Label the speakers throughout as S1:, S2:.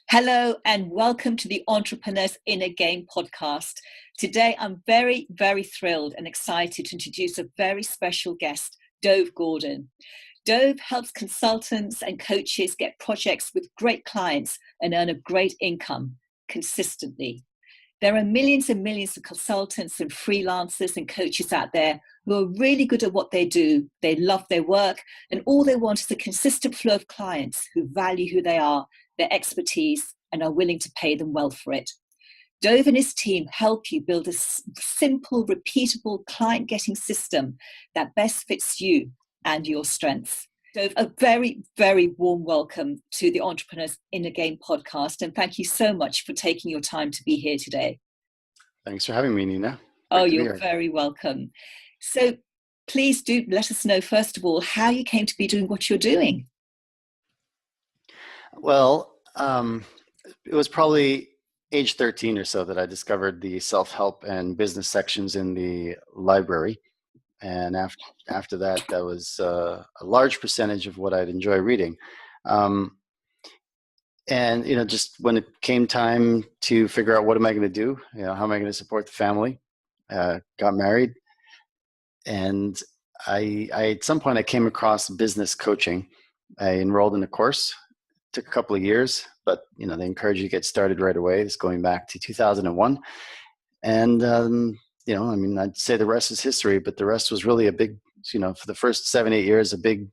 S1: Hello and welcome to the Entrepreneur's Inner Game podcast. Today, I'm very, very thrilled and excited to introduce a very special guest, Dov Gordon. Dov helps consultants and coaches get projects with great clients and earn a great income consistently. There are millions and millions of consultants and freelancers and coaches out there who are really good at what they do. They love their work, and all they want is a consistent flow of clients who value who they are, their expertise, and are willing to pay them well for it. Dov and his team help you build a simple, repeatable client-getting system that best fits you and your strengths. Dov, a very, very warm welcome to the Entrepreneur's Inner Game podcast, and thank you so much for taking your time to be here today.
S2: Thanks for having me, Nina.
S1: Oh, you're very welcome. So please do let us know, first of all, how you came to be doing what you're doing.
S2: Well, it was probably age 13 or so that I discovered the self-help and business sections in the library. And after that, that was a large percentage of what I'd enjoy reading. And, just when it came time to figure out what am I going to do, how am I going to support the family, got married. And at some point I came across business coaching. I enrolled in a course. Took a couple of years, but they encourage you to get started right away. It's going back to 2001. And, I'd say the rest is history, but the rest was really a big, for the first 7-8 years, a big,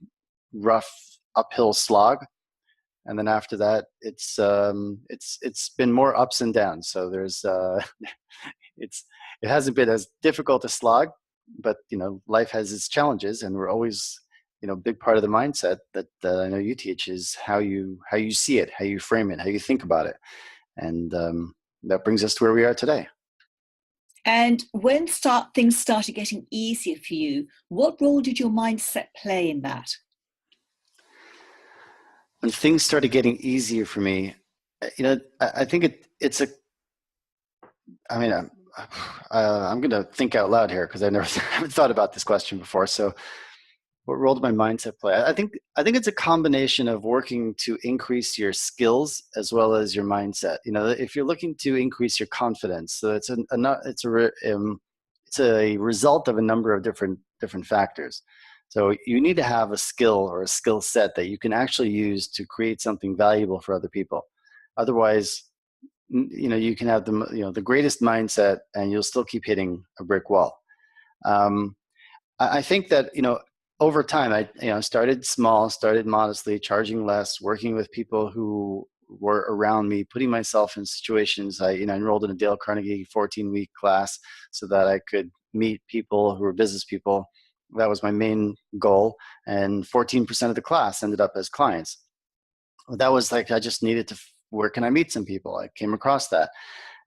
S2: rough uphill slog. And then after that, it's been more ups and downs. So there's, it hasn't been as difficult a slog, but, life has its challenges, and we're always, a big part of the mindset that I know you teach is how you see it, how you frame it, how you think about it. And that brings us to where we are today.
S1: And when things started getting easier for you, what role did your mindset play in that?
S2: When things started getting easier for me, I think I'm going to think out loud here because I haven't thought about this question before. So what role did my mindset play? I think it's a combination of working to increase your skills as well as your mindset. If you're looking to increase your confidence, so it's a result of a number of different factors. So you need to have a skill or a skill set that you can actually use to create something valuable for other people. Otherwise, you can have the greatest mindset and you'll still keep hitting a brick wall. I think that over time, I started small, started modestly, charging less, working with people who were around me, putting myself in situations. I enrolled in a Dale Carnegie 14-week class so that I could meet people who were business people. That was my main goal, and 14% of the class ended up as clients. That was like I just needed to. Where can I meet some people? I came across that,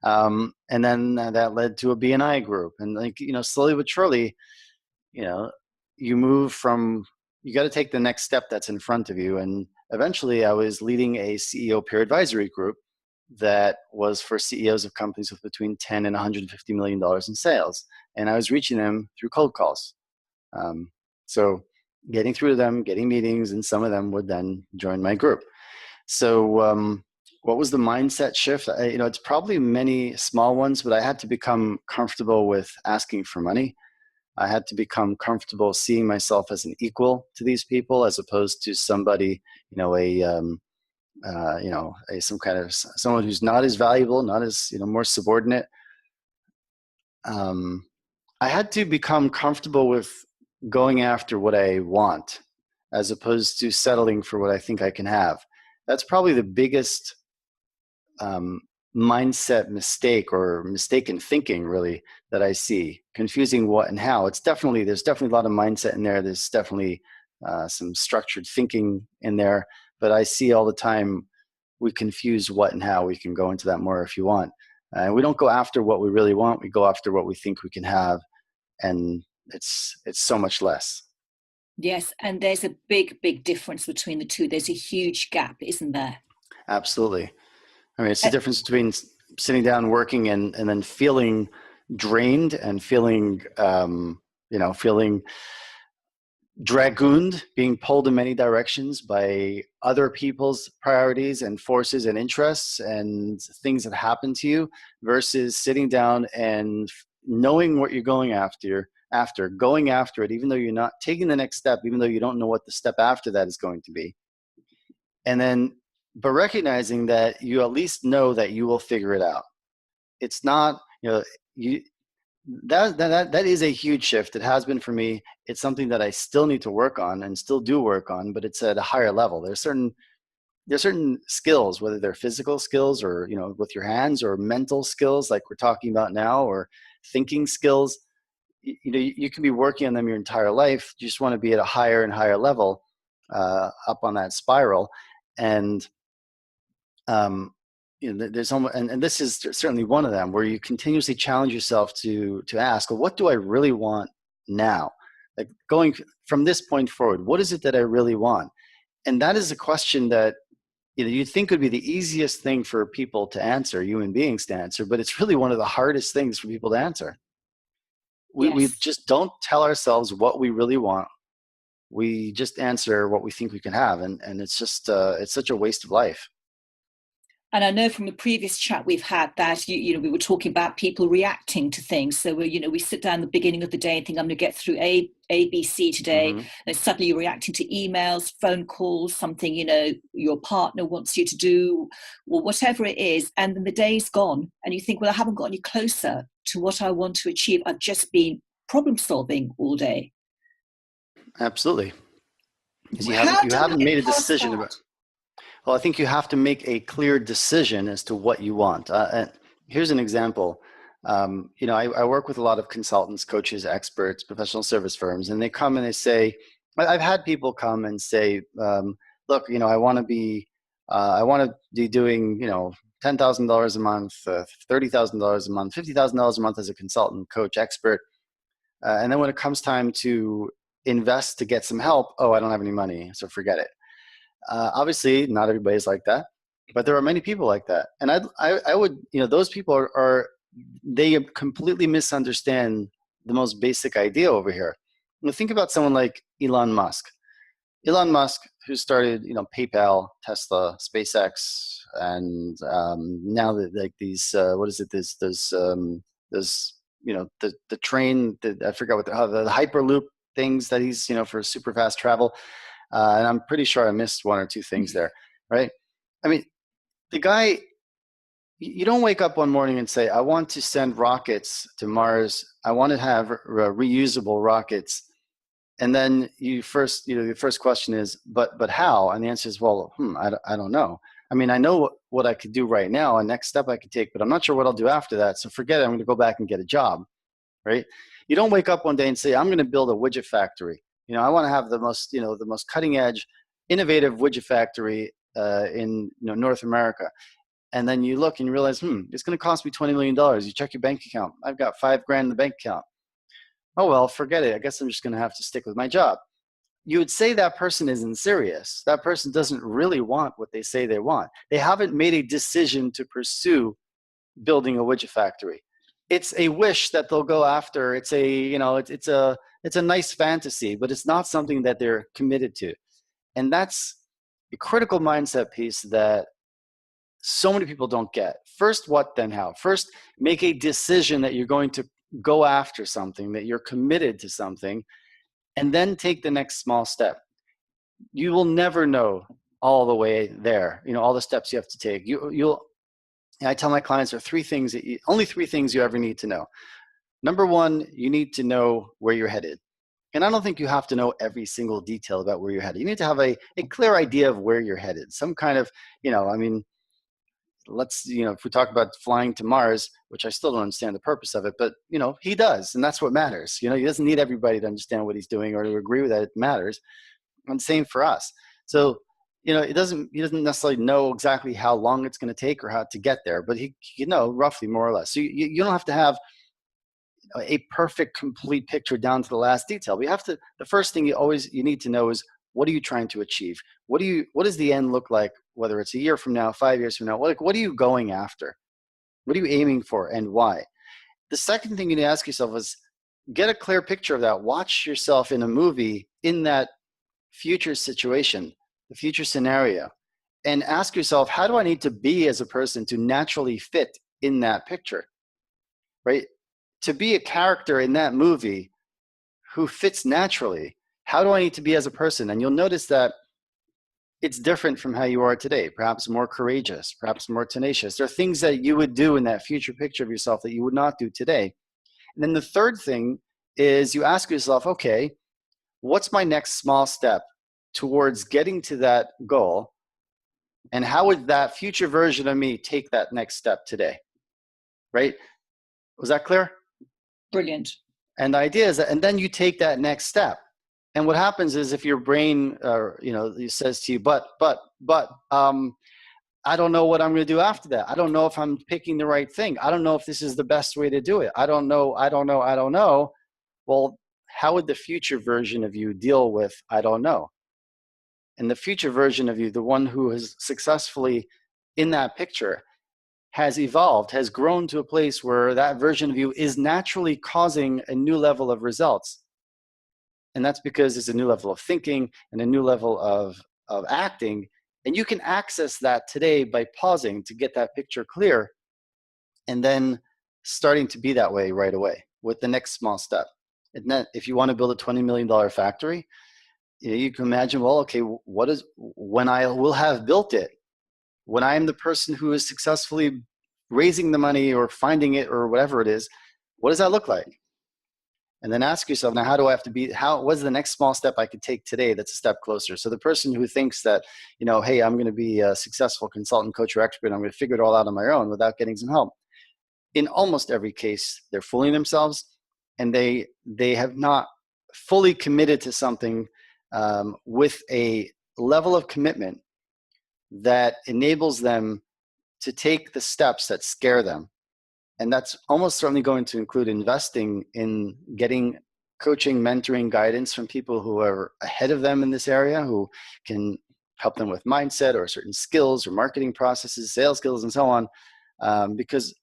S2: and then that led to a BNI group, and slowly but surely, you move from, you got to take the next step that's in front of you. And eventually I was leading a CEO peer advisory group that was for CEOs of companies with between 10 and $150 million in sales. And I was reaching them through cold calls. So getting through to them, getting meetings, and some of them would then join my group. So what was the mindset shift? It's probably many small ones, but I had to become comfortable with asking for money. I had to become comfortable seeing myself as an equal to these people, as opposed to somebody, someone who's not as valuable, not as, more subordinate. I had to become comfortable with going after what I want, as opposed to settling for what I think I can have. That's probably the biggest mindset mistake or mistaken thinking, really, that I see. Confusing what and how. There's definitely a lot of mindset in there. There's definitely some structured thinking in there, but I see all the time we confuse what and how. We can go into that more if you want. We don't go after what we really want. We go after what we think we can have, and it's so much less.
S1: Yes, and there's a big difference between the two. There's a huge gap, isn't there?
S2: Absolutely. I mean, it's the difference between sitting down, working, and then feeling drained and feeling feeling dragooned, being pulled in many directions by other people's priorities and forces and interests and things that happen to you, versus sitting down and knowing what you're going going after it, even though you're not taking the next step, even though you don't know what the step after that is going to be. And then, but recognizing that you at least know that you will figure it out. It's not, that is a huge shift. It has been for me. It's something that I still need to work on and still do work on, but it's at a higher level. There's certain skills, whether they're physical skills or, with your hands, or mental skills like we're talking about now, or thinking skills. You can be working on them your entire life. You just want to be at a higher and higher level, up on that spiral. And there's almost, and this is certainly one of them, where you continuously challenge yourself to ask, well, what do I really want now? Like, going from this point forward, what is it that I really want? And that is a question that you'd think would be the easiest thing for people to answer, human beings to answer, but it's really one of the hardest things for people to answer. We just don't tell ourselves what we really want. We just answer what we think we can have, and it's just it's such a waste of life.
S1: And I know from the previous chat we've had that, we were talking about people reacting to things. So, we sit down at the beginning of the day and think, I'm going to get through A, B, C today. Mm-hmm. And suddenly you're reacting to emails, phone calls, something, your partner wants you to do, or whatever it is. And then the day's gone. And you think, well, I haven't got any closer to what I want to achieve. I've just been problem solving all day.
S2: Absolutely. Because you haven't made a decision about. Well, I think you have to make a clear decision as to what you want. And here's an example. I work with a lot of consultants, coaches, experts, professional service firms, and they come and they say, I've had people come and say, look, I want to be doing, $10,000 a month, $30,000 a month, $50,000 a month as a consultant, coach, expert. And then when it comes time to invest to get some help, I don't have any money, so forget it. Obviously, not everybody's like that, but there are many people like that. And I would, those people they completely misunderstand the most basic idea over here. Think about someone like Elon Musk. Elon Musk, who started, PayPal, Tesla, SpaceX, and now like these, the train, I forgot what the Hyperloop things that he's, for super fast travel. And I'm pretty sure I missed one or two things there, right? I mean, the guy, you don't wake up one morning and say, I want to send rockets to Mars. I want to have reusable rockets. And then the first question is, but how? And the answer is, well, I don't know. I mean, I know what I could do right now, a next step I could take, but I'm not sure what I'll do after that. So forget it. I'm going to go back and get a job, right? You don't wake up one day and say, I'm going to build a widget factory. I want to have the most cutting edge, innovative widget factory in North America. And then you look and you realize, it's going to cost me $20 million. You check your bank account. I've got $5,000 in the bank account. Oh, well, forget it. I guess I'm just going to have to stick with my job. You would say that person isn't serious. That person doesn't really want what they say they want. They haven't made a decision to pursue building a widget factory. It's a wish that they'll go after. It's a nice fantasy, but it's not something that they're committed to. And that's a critical mindset piece that so many people don't get. First, what, then how? First, make a decision that you're going to go after something, that you're committed to something, and then take the next small step. You will never know all the way there, all the steps you have to take. I tell my clients there are only three things you ever need to know. Number one, you need to know where you're headed. And I don't think you have to know every single detail about where you're headed. You need to have a clear idea of where you're headed. Some kind of, if we talk about flying to Mars, which I still don't understand the purpose of it, but, he does. And that's what matters. He doesn't need everybody to understand what he's doing or to agree with that it matters. And same for us. So, he doesn't necessarily know exactly how long it's going to take or how to get there, but he roughly, more or less. So you don't have to have a perfect, complete picture down to the last detail. The first thing you need to know is, what are you trying to achieve? What does the end look like? Whether it's a year from now, 5 years from now, what are you going after? What are you aiming for and why? The second thing you need to ask yourself is, get a clear picture of that. Watch yourself in a movie in that future situation, the future scenario, and ask yourself, how do I need to be as a person to naturally fit in that picture, right? To be a character in that movie who fits naturally, how do I need to be as a person? And you'll notice that it's different from how you are today, perhaps more courageous, perhaps more tenacious. There are things that you would do in that future picture of yourself that you would not do today. And then the third thing is you ask yourself, okay, what's my next small step towards getting to that goal? And how would that future version of me take that next step today? Right? Was that clear?
S1: Brilliant.
S2: And the idea is that, and then you take that next step. And what happens is if your brain, says to you, but, I don't know what I'm going to do after that. I don't know if I'm picking the right thing. I don't know if this is the best way to do it. I don't know. Well, how would the future version of you deal with, I don't know? And the future version of you, the one who is successfully in that picture, has evolved, has grown to a place where that version of you is naturally causing a new level of results. And that's because it's a new level of thinking and a new level of acting. And you can access that today by pausing to get that picture clear and then starting to be that way right away with the next small step. And then if you want to build a $20 million factory, you can imagine, well, okay, when I will have built it, when I am the person who is successfully raising the money or finding it or whatever it is, what does that look like? And then ask yourself, now, how do I have to be, what's the next small step I could take today that's a step closer? So the person who thinks that, hey, I'm going to be a successful consultant, coach, or expert, I'm going to figure it all out on my own without getting some help. In almost every case, they're fooling themselves, and they have not fully committed to something with a level of commitment that enables them to take the steps that scare them. And that's almost certainly going to include investing in getting coaching, mentoring, guidance from people who are ahead of them in this area, who can help them with mindset or certain skills or marketing processes, sales skills, and so on. Because,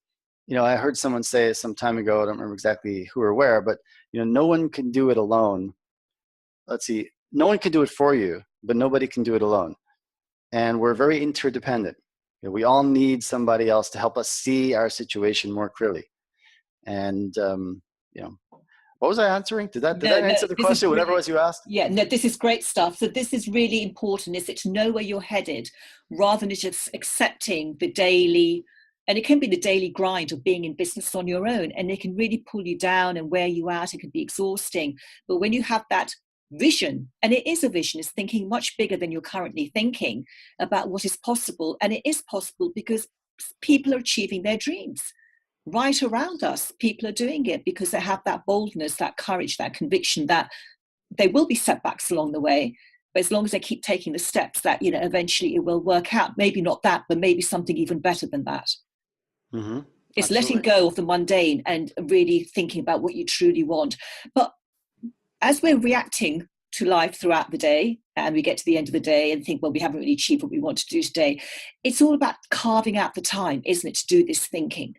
S2: I heard someone say some time ago, I don't remember exactly who or where, but, no one can do it alone. No one can do it for you, but nobody can do it alone. And we're very interdependent. We all need somebody else to help us see our situation more clearly. And, what was I answering? Did that answer the question, whatever it was you asked?
S1: Yeah, no, this is great stuff. So this is really important, is it to know where you're headed rather than just accepting the daily, and it can be the daily grind of being in business on your own, and it can really pull you down and wear you out. It can be exhausting. But when you have that vision, and it is a vision, it's thinking much bigger than you're currently thinking about what is possible. And it is possible because people are achieving their dreams right around us. People are doing it because they have that boldness, that courage, that conviction that there will be setbacks along the way, but as long as they keep taking the steps, that eventually it will work out. Maybe not that, but maybe something even better than that.
S2: Mm-hmm.
S1: It's
S2: Absolutely.
S1: letting go of the mundane and really thinking about what you truly want. But as we're reacting to life throughout the day, and we get to the end of the day and think, well, we haven't really achieved what we want to do today, it's all about carving out the time, isn't it, to do this thinking?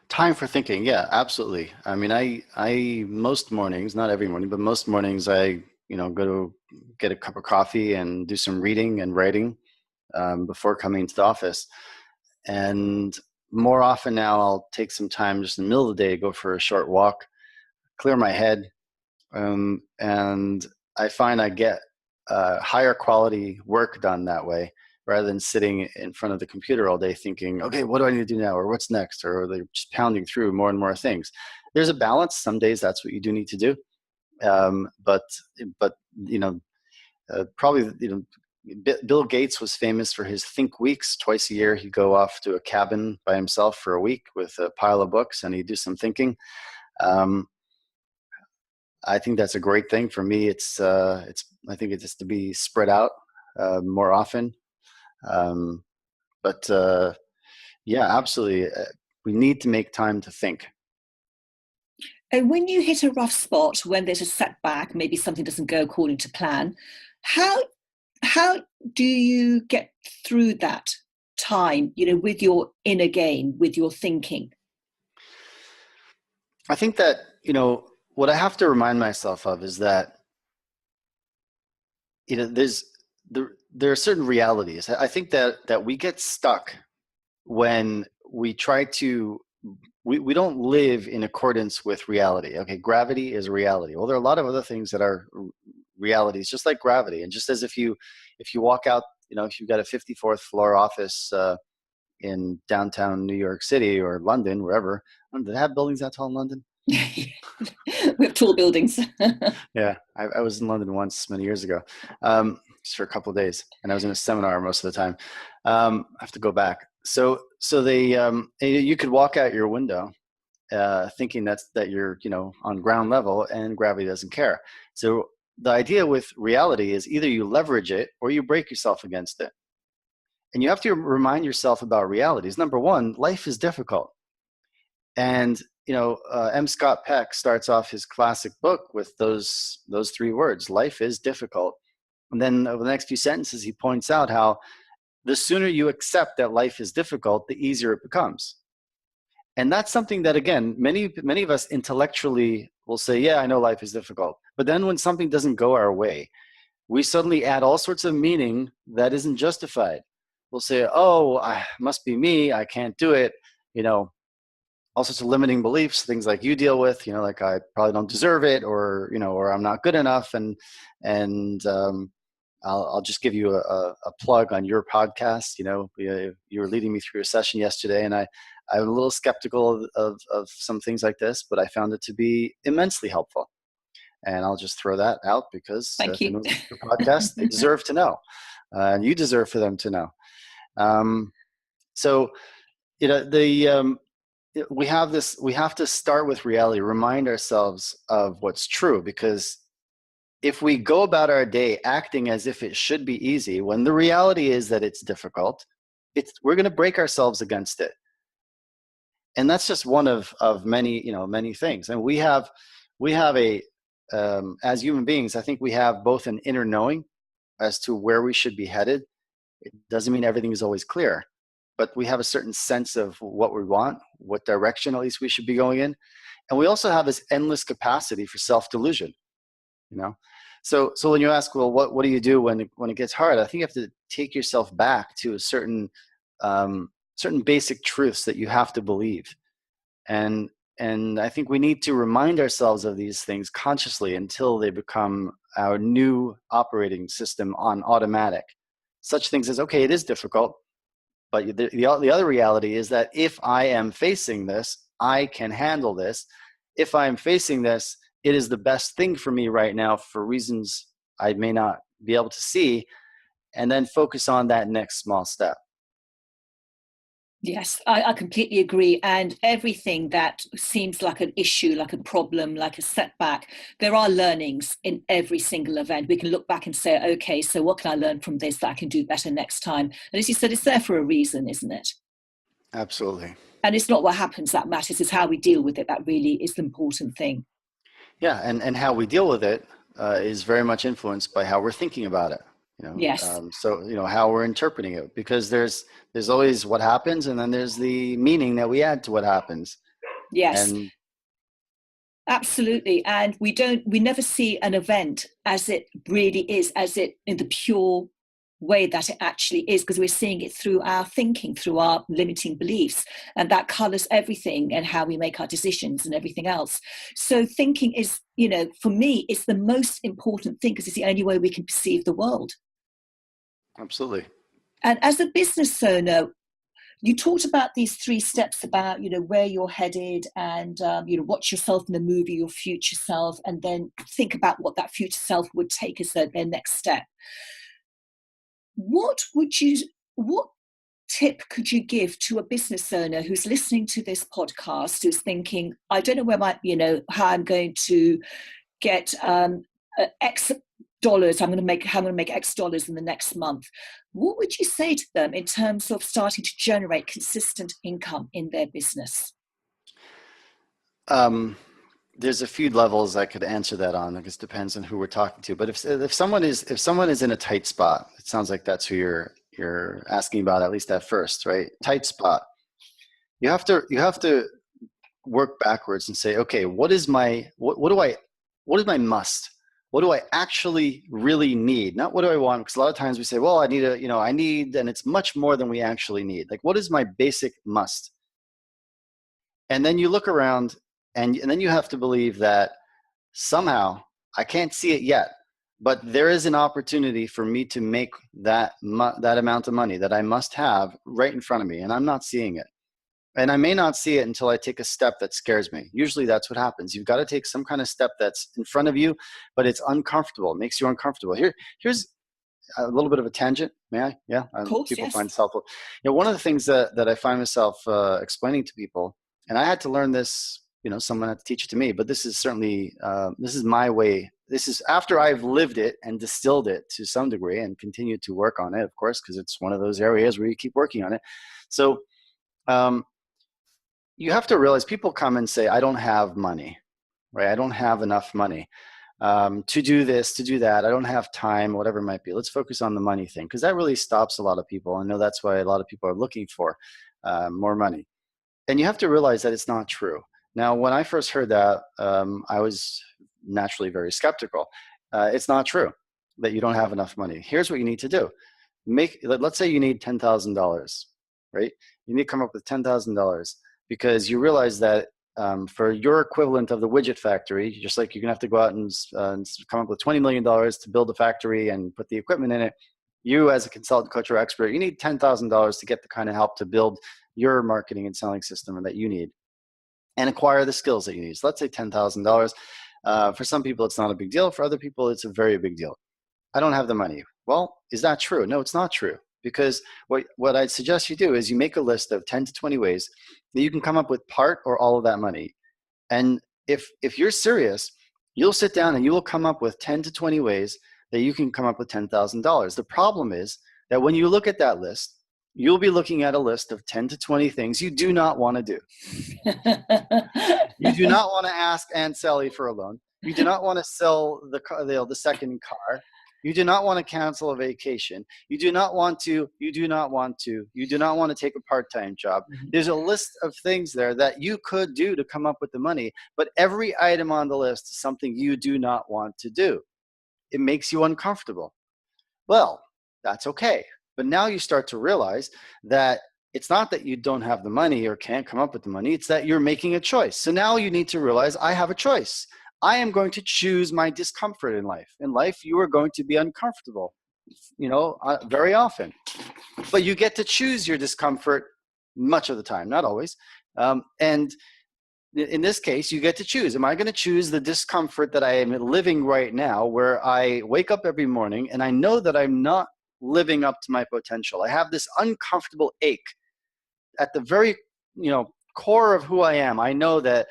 S2: Time for thinking, yeah, absolutely. I mean, I most mornings, not every morning, but most mornings, I go to get a cup of coffee and do some reading and writing before coming to the office. And more often now, I'll take some time just in the middle of the day, go for a short walk, clear my head, and I find I get higher quality work done that way, rather than sitting in front of the computer all day thinking, okay, what do I need to do now? Or what's next? Or they're just pounding through more and more things. There's a balance. Some days that's what you do need to do. But probably, Bill Gates was famous for his think weeks. Twice a year, he'd go off to a cabin by himself for a week with a pile of books and he'd do some thinking. I think that's a great thing. For me, I think it's just to be spread out more often. Yeah, absolutely. We need to make time to think.
S1: And when you hit a rough spot, when there's a setback, maybe something doesn't go according to plan, how do you get through that time, with your inner game, with your thinking?
S2: I think that what I have to remind myself of is that, there are certain realities. I think that we get stuck when we try to, we don't live in accordance with reality. Okay, gravity is reality. Well, there are a lot of other things that are realities, just like gravity. And just as if you walk out, if you've got a 54th floor office in downtown New York City or London, wherever. Do they have buildings that tall in London?
S1: We have tall buildings.
S2: Yeah, I was in London once many years ago, just for a couple of days, and I was in a seminar most of the time. I have to go back. So they, you could walk out your window thinking that you're on ground level, and gravity doesn't care. So the idea with reality is either you leverage it or you break yourself against it. And you have to remind yourself about realities. Number one, life is difficult. And M. Scott Peck starts off his classic book with those three words: life is difficult. And then over the next few sentences, he points out how the sooner you accept that life is difficult, the easier it becomes. And that's something that, again, many of us intellectually will say, yeah, I know life is difficult. But then when something doesn't go our way, we suddenly add all sorts of meaning that isn't justified. We'll say, oh, must be me, I can't do it, all sorts of limiting beliefs, things like you deal with, like I probably don't deserve it, or I'm not good enough. And I'll just give you a plug on your podcast. You were leading me through a session yesterday, and I'm a little skeptical of some things like this, but I found it to be immensely helpful. And I'll just throw that out because
S1: Thank you.
S2: if anyone's listening to the podcast, they deserve to know, and you deserve for them to know. So we have to start with reality, remind ourselves of what's true, because if we go about our day acting as if it should be easy, when the reality is that it's difficult, we're going to break ourselves against it. And that's just one of many things. And we have a, as human beings, I think we have both an inner knowing as to where we should be headed. It doesn't mean everything is always clear, but we have a certain sense of what we want, what direction at least we should be going in. And we also have this endless capacity for self-delusion, So when you ask, well, what do you do when it gets hard? I think you have to take yourself back to a certain basic truths that you have to believe. And I think we need to remind ourselves of these things consciously until they become our new operating system on automatic. Such things as, okay, it is difficult, but the other reality is that if I am facing this, I can handle this. If I am facing this, it is the best thing for me right now for reasons I may not be able to see, and then focus on that next small step.
S1: Yes, I completely agree. And everything that seems like an issue, like a problem, like a setback, there are learnings in every single event. We can look back and say, okay, so what can I learn from this that I can do better next time? And as you said, it's there for a reason, isn't it?
S2: Absolutely.
S1: And it's not what happens that matters, it's how we deal with it that really is the important thing.
S2: Yeah, and how we deal with it is very much influenced by how we're thinking about it.
S1: Yes.
S2: So how we're interpreting it, because there's always what happens, and then there's the meaning that we add to what happens.
S1: Yes. Absolutely. And we never see an event as it really is, as it in the pure way that it actually is, because we're seeing it through our thinking, through our limiting beliefs, and that colors everything and how we make our decisions and everything else. So thinking is, for me, it's the most important thing, because it's the only way we can perceive the world.
S2: Absolutely.
S1: And as a business owner, you talked about these 3 steps about, where you're headed, and, watch yourself in the movie, your future self, and then think about what that future self would take as their next step. What tip could you give to a business owner who's listening to this podcast, who's thinking, I don't know how I'm going to get X dollars, how I'm going to make X dollars in the next month? What would you say to them in terms of starting to generate consistent income in their business?
S2: There's a few levels I could answer that on. It just depends on who we're talking to. But if someone is in a tight spot, it sounds like that's who you're asking about, at least at first, right? Tight spot. You have to work backwards and say, okay, what is my must? What do I actually really need? Not what do I want? Because a lot of times we say, well, I need, and it's much more than we actually need. Like, what is my basic must? And then you look around, and then you have to believe that somehow, I can't see it yet, but there is an opportunity for me to make that amount of money that I must have right in front of me, and I'm not seeing it. And I may not see it until I take a step that scares me. Usually that's what happens. You've got to take some kind of step that's in front of you, but it's uncomfortable. It makes you uncomfortable. Here's a little bit of a tangent. May I? Yeah.
S1: Of course,
S2: people
S1: yes.
S2: find it helpful. One of the things that I find myself explaining to people, and I had to learn this, someone had to teach it to me, but this is certainly, this is my way. This is after I've lived it and distilled it to some degree and continue to work on it, of course, because it's one of those areas where you keep working on it. So, you have to realize people come and say, I don't have money, right? I don't have enough money to do this, to do that. I don't have time, whatever it might be. Let's focus on the money thing, because that really stops a lot of people. I know that's why a lot of people are looking for more money. And you have to realize that it's not true. Now, when I first heard that, I was naturally very skeptical. It's not true that you don't have enough money. Here's what you need to do. Let's say you need $10,000, right? You need to come up with $10,000. Because you realize that for your equivalent of the widget factory, just like you're going to have to go out and come up with $20 million to build a factory and put the equipment in it, you as a consultant, coach, or expert, you need $10,000 to get the kind of help to build your marketing and selling system that you need and acquire the skills that you need. So let's say $10,000. For some people, it's not a big deal. For other people, it's a very big deal. I don't have the money. Well, is that true? No, it's not true. Because what I'd suggest you do is you make a list of 10 to 20 ways that you can come up with part or all of that money. And if you're serious, you'll sit down and you will come up with 10 to 20 ways that you can come up with $10,000. The problem is that when you look at that list, you'll be looking at a list of 10 to 20 things you do not want to do. You do not want to ask Aunt Sally for a loan. You do not want to sell the second car. You do not want to cancel a vacation. You do not want to take a part-time job. There's a list of things there that you could do to come up with the money, but every item on the list is something you do not want to do. It makes you uncomfortable. Well, that's okay. But now you start to realize that it's not that you don't have the money or can't come up with the money. It's that you're making a choice. So now you need to realize I have a choice. I am going to choose my discomfort in life. In life, you are going to be uncomfortable, very often. But you get to choose your discomfort much of the time, not always. And in this case, you get to choose. Am I going to choose the discomfort that I am living right now, where I wake up every morning and I know that I'm not living up to my potential? I have this uncomfortable ache at the very, core of who I am. I know that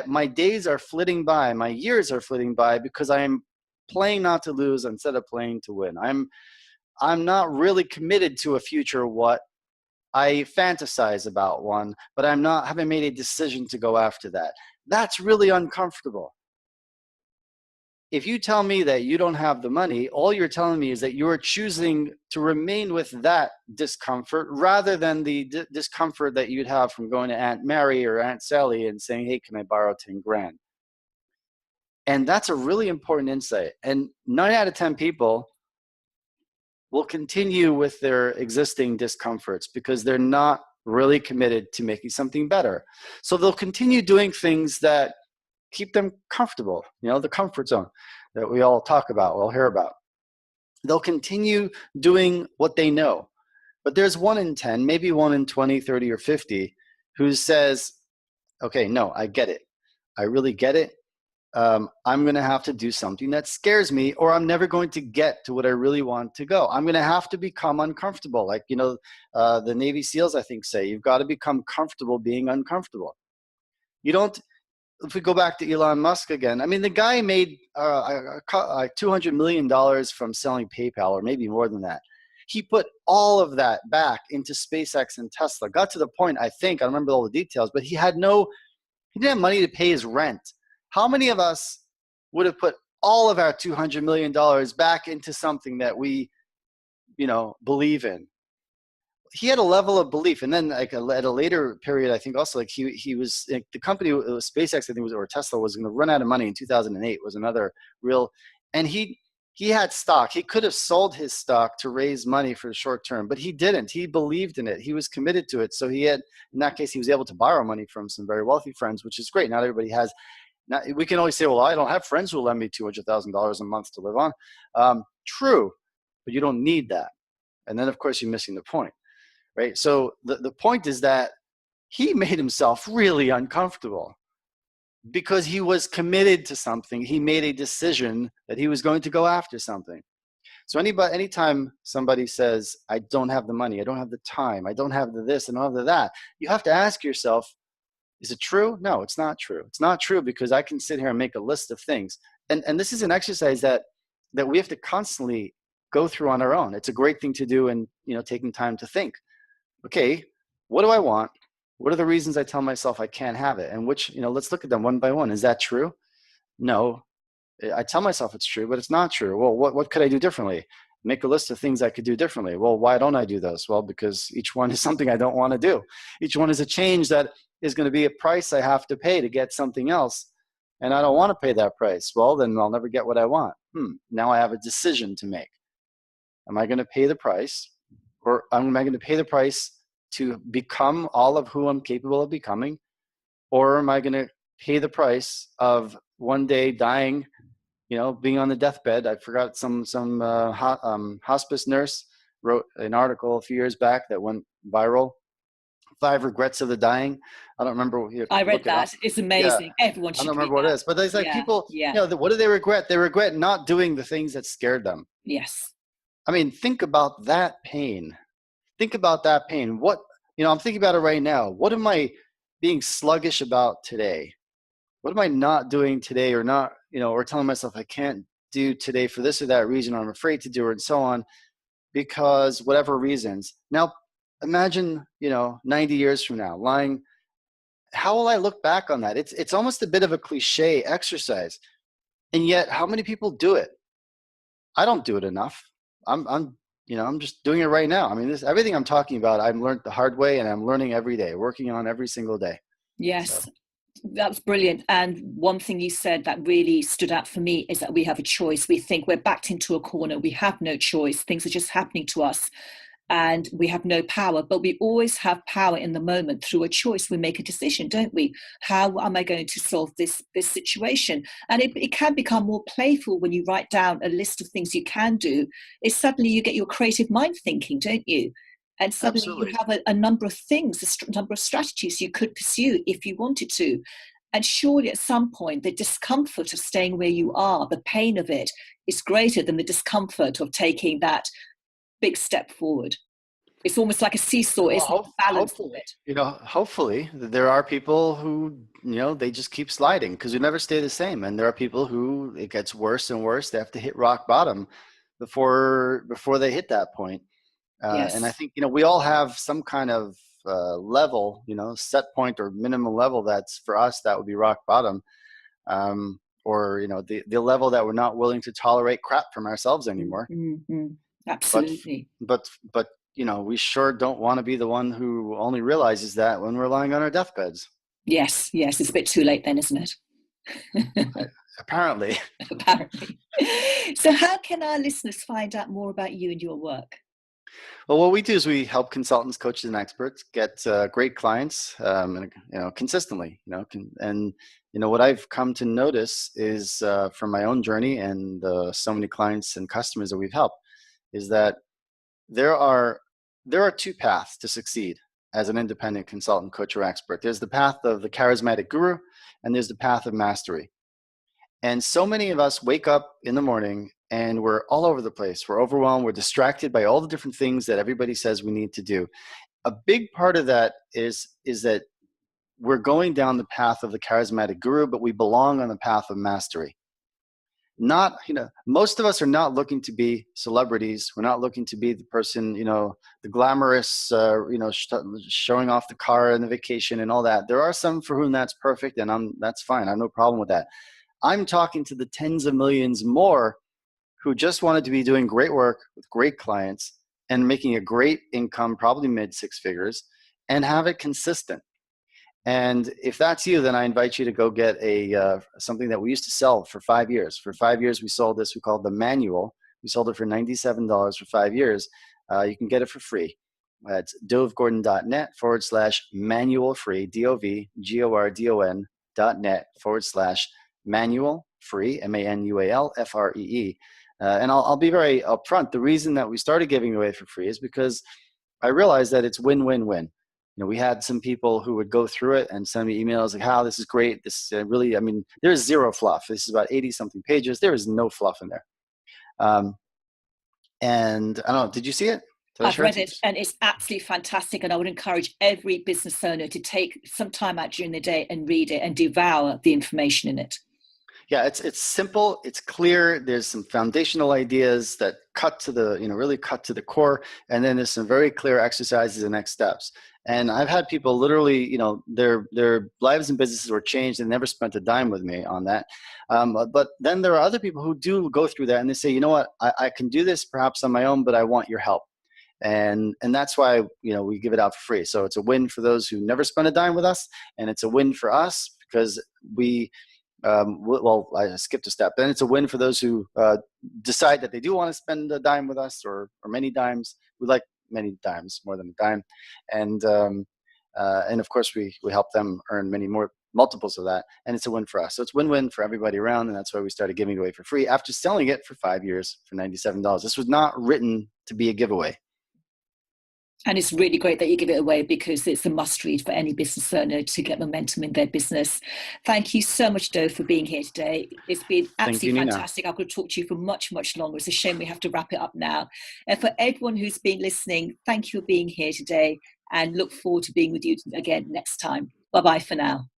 S2: my days are flitting by, my years are flitting by because I am playing not to lose instead of playing to win. I'm not really committed to a future what I fantasize about one, but haven't made a decision to go after that. That's really uncomfortable. If you tell me that you don't have the money, all you're telling me is that you're choosing to remain with that discomfort rather than the discomfort that you'd have from going to Aunt Mary or Aunt Sally and saying, hey, can I borrow 10 grand? And that's a really important insight. And 9 out of 10 people will continue with their existing discomforts because they're not really committed to making something better. So they'll continue doing things that keep them comfortable, the comfort zone that we all talk about, we'll hear about. They'll continue doing what they know. But there's 1 in 10, maybe 1 in 20, 30, or 50 who says, okay, no, I get it. I really get it. I'm going to have to do something that scares me, or I'm never going to get to what I really want to go. I'm going to have to become uncomfortable. Like, the Navy SEALs, I think, say, you've got to become comfortable being uncomfortable. If we go back to Elon Musk again, I mean, the guy made $200 million from selling PayPal, or maybe more than that. He put all of that back into SpaceX and Tesla. Got to the point, I think, I don't remember all the details, but he didn't have money to pay his rent. How many of us would have put all of our $200 million back into something that we, believe in? he had a level of belief, and then like at a later period, I think also like he was like, the company, SpaceX, I think was, or Tesla, was going to run out of money in 2008. Was another real, and he had stock. He could have sold his stock to raise money for the short term, but he didn't. He believed in it. He was committed to it. So he had, in that case, he was able to borrow money from some very wealthy friends, which is great. Not everybody has. Now we can always say, well, I don't have friends who will lend me $200,000 a month to live on. True, but you don't need that. And then of course you're missing the point. Right. So the point is that he made himself really uncomfortable because he was committed to something. He made a decision that he was going to go after something. So anytime somebody says, I don't have the money, I don't have the time, I don't have the this, I don't have the that, you have to ask yourself, is it true? No, it's not true. It's not true because I can sit here and make a list of things. And this is an exercise that we have to constantly go through on our own. It's a great thing to do, and taking time to think. Okay, what do I want? What are the reasons I tell myself I can't have it? And which, let's look at them one by one. Is that true? No. I tell myself it's true, but it's not true. Well, what could I do differently? Make a list of things I could do differently. Well, why don't I do those? Well, because each one is something I don't want to do. Each one is a change that is going to be a price I have to pay to get something else. And I don't want to pay that price. Well, then I'll never get what I want. Now I have a decision to make. Am I going to pay the price? Or am I going to pay the price to become all of who I'm capable of becoming? Or am I going to pay the price of one day dying, being on the deathbed? I forgot some hospice nurse wrote an article a few years back that went viral. 5 regrets of the dying. I don't remember.
S1: I read that. It's amazing. Yeah. Everyone should.
S2: I don't remember what it is, but there's like people. Yeah. What do they regret? They regret not doing the things that scared them.
S1: Yes.
S2: I mean, think about that pain. Think about that pain. What, I'm thinking about it right now. What am I being sluggish about today? What am I not doing today, or not, or telling myself I can't do today for this or that reason, or I'm afraid to do it, and so on, because whatever reasons. Now, imagine, 90 years from now, lying. How will I look back on that? It's almost a bit of a cliche exercise. And yet, how many people do it? I don't do it enough. I'm just doing it right now. I mean, everything I'm talking about, I've learned the hard way, and I'm learning every day, working on every single day.
S1: Yes, so. That's brilliant. And one thing you said that really stood out for me is that we have a choice. We think we're backed into a corner. We have no choice. Things are just happening to us and we have no power, but we always have power in the moment. Through a choice, we make a decision, don't we? How am I going to solve this situation? And it can become more playful when you write down a list of things you can do. It's suddenly you get your creative mind thinking, don't you? And suddenly Absolutely. You have a number of things, a number of strategies you could pursue if you wanted to. And surely at some point, the discomfort of staying where you are, the pain of it, is greater than the discomfort of taking that big step forward. It's almost like a seesaw. It's balance of it.
S2: Hopefully there are people who, they just keep sliding because we never stay the same. And there are people who it gets worse and worse. They have to hit rock bottom before they hit that point. Yes. And I think, we all have some kind of level, set point or minimum level that's for us, that would be rock bottom. Or, the level that we're not willing to tolerate crap from ourselves anymore.
S1: Mm-hmm. Absolutely.
S2: But we sure don't want to be the one who only realizes that when we're lying on our deathbeds.
S1: Yes. It's a bit too late then, isn't it?
S2: Apparently.
S1: So how can our listeners find out more about you and your work?
S2: Well, what we do is we help consultants, coaches, and experts get great clients, consistently. What I've come to notice is from my own journey and so many clients and customers that we've helped, is that there are 2 paths to succeed as an independent consultant, coach, or expert. There's the path of the charismatic guru, and there's the path of mastery. And so many of us wake up in the morning and we're all over the place. We're overwhelmed. We're distracted by all the different things that everybody says we need to do. A big part of that is that we're going down the path of the charismatic guru, but we belong on the path of mastery. Most of us are not looking to be celebrities. We're not looking to be the person, the glamorous, showing off the car and the vacation and all that. There are some for whom that's perfect, and that's fine. I have no problem with that. I'm talking to the tens of millions more who just wanted to be doing great work with great clients, and making a great income, probably mid six figures, and have it consistent. And if that's you, then I invite you to go get something that we used to sell for 5 years. For 5 years, we sold this. We called the manual. We sold it for $97 for 5 years. You can get it for free. It's dovgordon.net/manual free, DovGordon.net/manual free, MANUALFREE. And I'll be very upfront. The reason that we started giving away for free is because I realized that it's win-win-win. We had some people who would go through it and send me emails like, "How this is great. This really, I mean, there's zero fluff. This is about 80 something pages. There is no fluff in there." And I don't know, did you see it?
S1: I've read it, and it's absolutely fantastic. And I would encourage every business owner to take some time out during the day and read it and devour the information in it.
S2: Yeah, it's simple, it's clear. There's some foundational ideas that cut to the, really cut to the core, and then there's some very clear exercises and next steps. And I've had people literally, their lives and businesses were changed and never spent a dime with me on that. But then there are other people who do go through that and they say, "You know what, I can do this perhaps on my own, but I want your help." And that's why, we give it out for free. So it's a win for those who never spent a dime with us, and it's a win for us because I skipped a step. Then it's a win for those who decide that they do want to spend a dime with us, or many dimes. We like many dimes more than a dime, and of course we help them earn many more multiples of that, and it's a win for us. So it's win-win for everybody around, and that's why we started giving away for free after selling it for 5 years for $97. This was not written to be a giveaway.
S1: And it's really great that you give it away because it's a must read for any business owner to get momentum in their business. Thank you so much, Dov, for being here today. It's been absolutely fantastic. I could talk to you for much, much longer. It's a shame we have to wrap it up now. And for everyone who's been listening, thank you for being here today, and look forward to being with you again next time. Bye-bye for now.